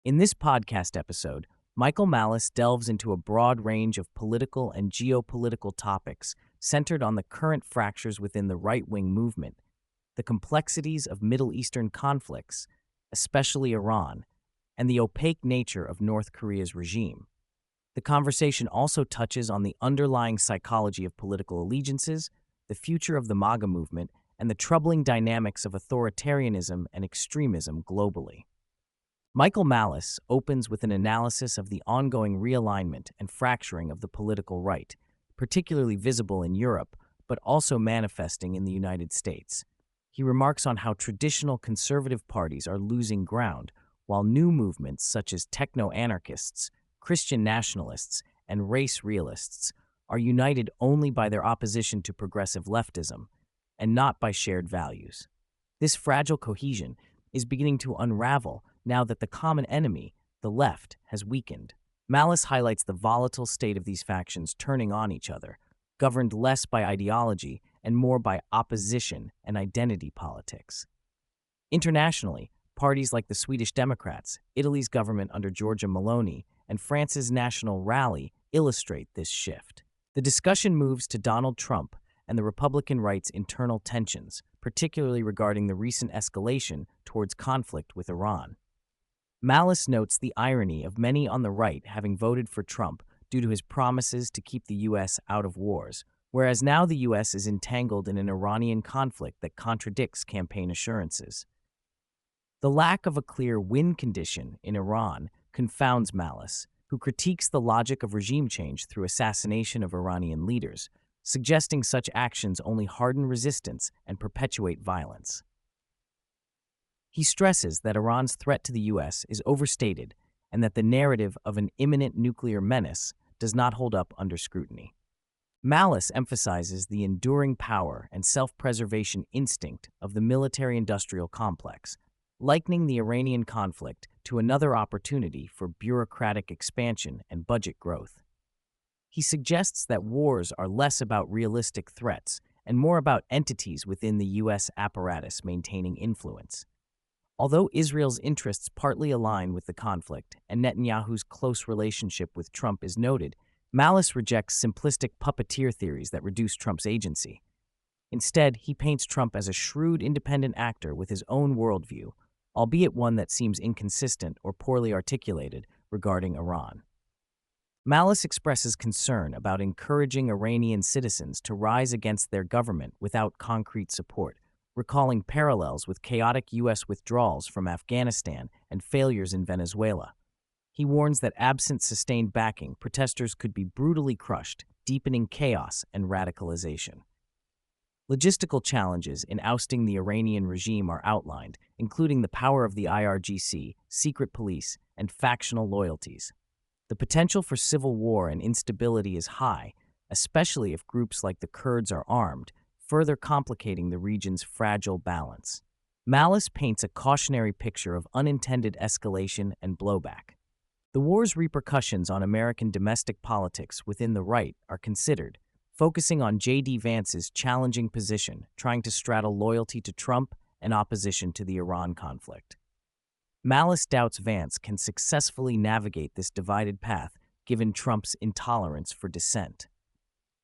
In this podcast episode, Michael Malice delves into a broad range of political and geopolitical topics centered on the current fractures within the right-wing movement, the complexities of Middle Eastern conflicts, especially Iran, and the opaque nature of North Korea's regime. The conversation also touches on the underlying psychology of political allegiances, the future of the MAGA movement, and the troubling dynamics of authoritarianism and extremism globally. Michael Malice opens with an analysis of the ongoing realignment and fracturing of the political right, particularly visible in Europe, but also manifesting in the United States. He remarks on how traditional conservative parties are losing ground, while new movements such as techno-anarchists, Christian nationalists, and race realists are united only by their opposition to progressive leftism, and not by shared values. This fragile cohesion is beginning to unravel now that the common enemy, the left, has weakened. Malice highlights the volatile state of these factions turning on each other, governed less by ideology and more by opposition and identity politics. Internationally, parties like the Swedish Democrats, Italy's government under Giorgia Meloni, and France's National Rally illustrate this shift. The discussion moves to Donald Trump and the Republican right's internal tensions, particularly regarding the recent escalation towards conflict with Iran. Malice notes the irony of many on the right having voted for Trump due to his promises to keep the U.S. out of wars, whereas now the U.S. is entangled in an Iranian conflict that contradicts campaign assurances. The lack of a clear win condition in Iran confounds Malice, who critiques the logic of regime change through assassination of Iranian leaders, suggesting such actions only harden resistance and perpetuate violence. He stresses that Iran's threat to the U.S. is overstated and that the narrative of an imminent nuclear menace does not hold up under scrutiny. Malice emphasizes the enduring power and self-preservation instinct of the military-industrial complex, likening the Iranian conflict to another opportunity for bureaucratic expansion and budget growth. He suggests that wars are less about realistic threats and more about entities within the U.S. apparatus maintaining influence. Although Israel's interests partly align with the conflict and Netanyahu's close relationship with Trump is noted, Malice rejects simplistic puppeteer theories that reduce Trump's agency. Instead, he paints Trump as a shrewd, independent actor with his own worldview, albeit one that seems inconsistent or poorly articulated regarding Iran. Malice expresses concern about encouraging Iranian citizens to rise against their government without concrete support, recalling parallels with chaotic U.S. withdrawals from Afghanistan and failures in Venezuela. He warns that absent sustained backing, protesters could be brutally crushed, deepening chaos and radicalization. Logistical challenges in ousting the Iranian regime are outlined, including the power of the IRGC, secret police, and factional loyalties. The potential for civil war and instability is high, especially if groups like the Kurds are armed, further complicating the region's fragile balance. Malice paints a cautionary picture of unintended escalation and blowback. The war's repercussions on American domestic politics within the right are considered, focusing on J.D. Vance's challenging position, trying to straddle loyalty to Trump and opposition to the Iran conflict. Malice doubts Vance can successfully navigate this divided path given Trump's intolerance for dissent.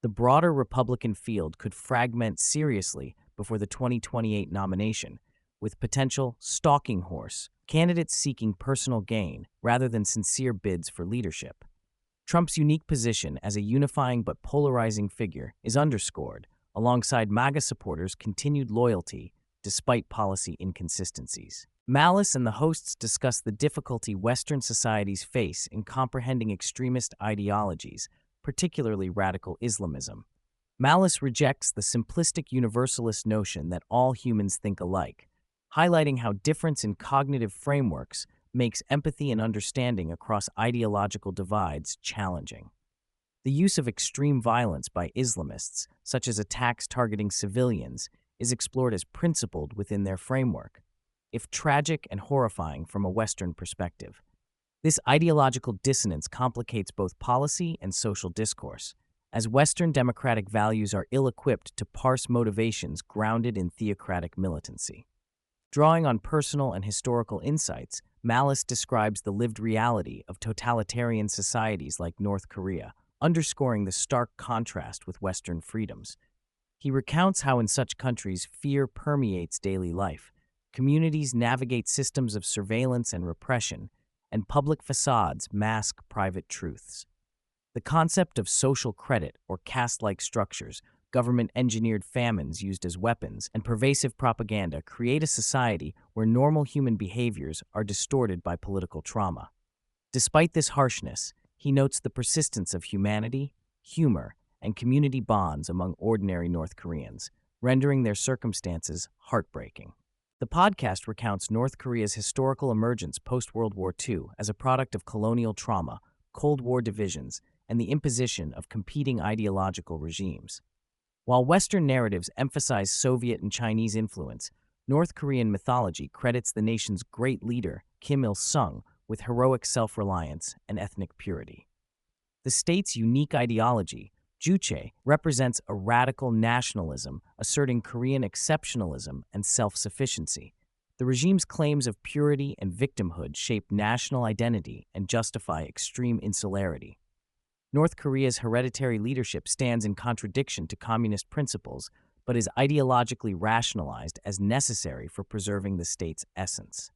The broader Republican field could fragment seriously before the 2028 nomination, with potential stalking horse candidates seeking personal gain rather than sincere bids for leadership. Trump's unique position as a unifying but polarizing figure is underscored, alongside MAGA supporters' continued loyalty despite policy inconsistencies. Malice and the hosts discuss the difficulty Western societies face in comprehending extremist ideologies, particularly radical Islamism. Malice rejects the simplistic universalist notion that all humans think alike, highlighting how difference in cognitive frameworks makes empathy and understanding across ideological divides challenging. The use of extreme violence by Islamists, such as attacks targeting civilians, is explored as principled within their framework, if tragic and horrifying from a Western perspective. This ideological dissonance complicates both policy and social discourse, as Western democratic values are ill-equipped to parse motivations grounded in theocratic militancy. Drawing on personal and historical insights, Malice describes the lived reality of totalitarian societies like North Korea, underscoring the stark contrast with Western freedoms. He recounts how in such countries fear permeates daily life. Communities navigate systems of surveillance and repression, and public facades mask private truths. The concept of social credit or caste-like structures, government-engineered famines used as weapons, and pervasive propaganda create a society where normal human behaviors are distorted by political trauma. Despite this harshness, he notes the persistence of humanity, humor, and community bonds among ordinary North Koreans, rendering their circumstances heartbreaking. The podcast recounts North Korea's historical emergence post-World War II as a product of colonial trauma, Cold War divisions, and the imposition of competing ideological regimes. While Western narratives emphasize Soviet and Chinese influence, North Korean mythology credits the nation's great leader, Kim Il-sung, with heroic self-reliance and ethnic purity. The state's unique ideology, Juche, represents a radical nationalism asserting Korean exceptionalism and self-sufficiency. The regime's claims of purity and victimhood shape national identity and justify extreme insularity. North Korea's hereditary leadership stands in contradiction to communist principles, but is ideologically rationalized as necessary for preserving the state's essence.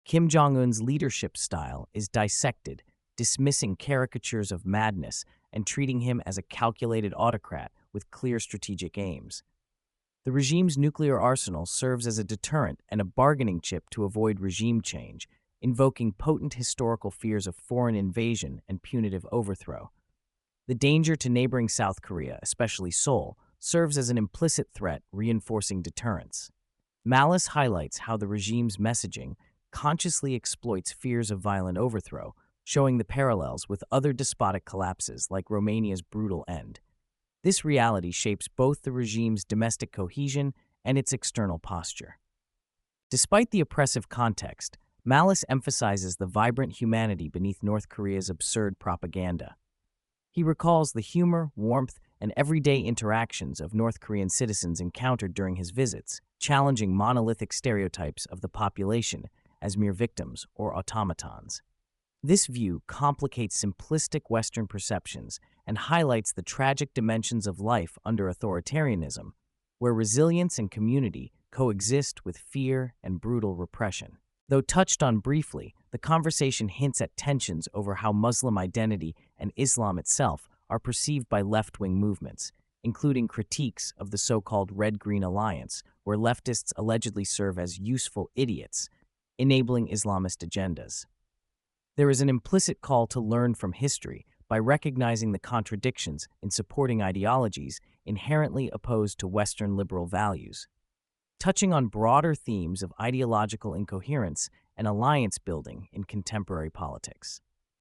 Kim Jong-un's leadership style is dissected, dismissing caricatures of madness and treating him as a calculated autocrat with clear strategic aims. The regime's nuclear arsenal serves as a deterrent and a bargaining chip to avoid regime change, invoking potent historical fears of foreign invasion and punitive overthrow. The danger to neighboring South Korea, especially Seoul, serves as an implicit threat, reinforcing deterrence. Malice highlights how the regime's messaging consciously exploits fears of violent overthrow, showing the parallels with other despotic collapses like Romania's brutal end. This reality shapes both the regime's domestic cohesion and its external posture. Despite the oppressive context, Malice emphasizes the vibrant humanity beneath North Korea's absurd propaganda. He recalls the humor, warmth, and everyday interactions of North Korean citizens encountered during his visits, challenging monolithic stereotypes of the population as mere victims or automatons. This view complicates simplistic Western perceptions and highlights the tragic dimensions of life under authoritarianism, where resilience and community coexist with fear and brutal repression. Though touched on briefly, the conversation hints at tensions over how Muslim identity and Islam itself are perceived by left-wing movements, including critiques of the so-called Red-Green Alliance, where leftists allegedly serve as useful idiots, enabling Islamist agendas. There is an implicit call to learn from history by recognizing the contradictions in supporting ideologies inherently opposed to Western liberal values. Touching on broader themes of ideological incoherence and alliance building in contemporary politics.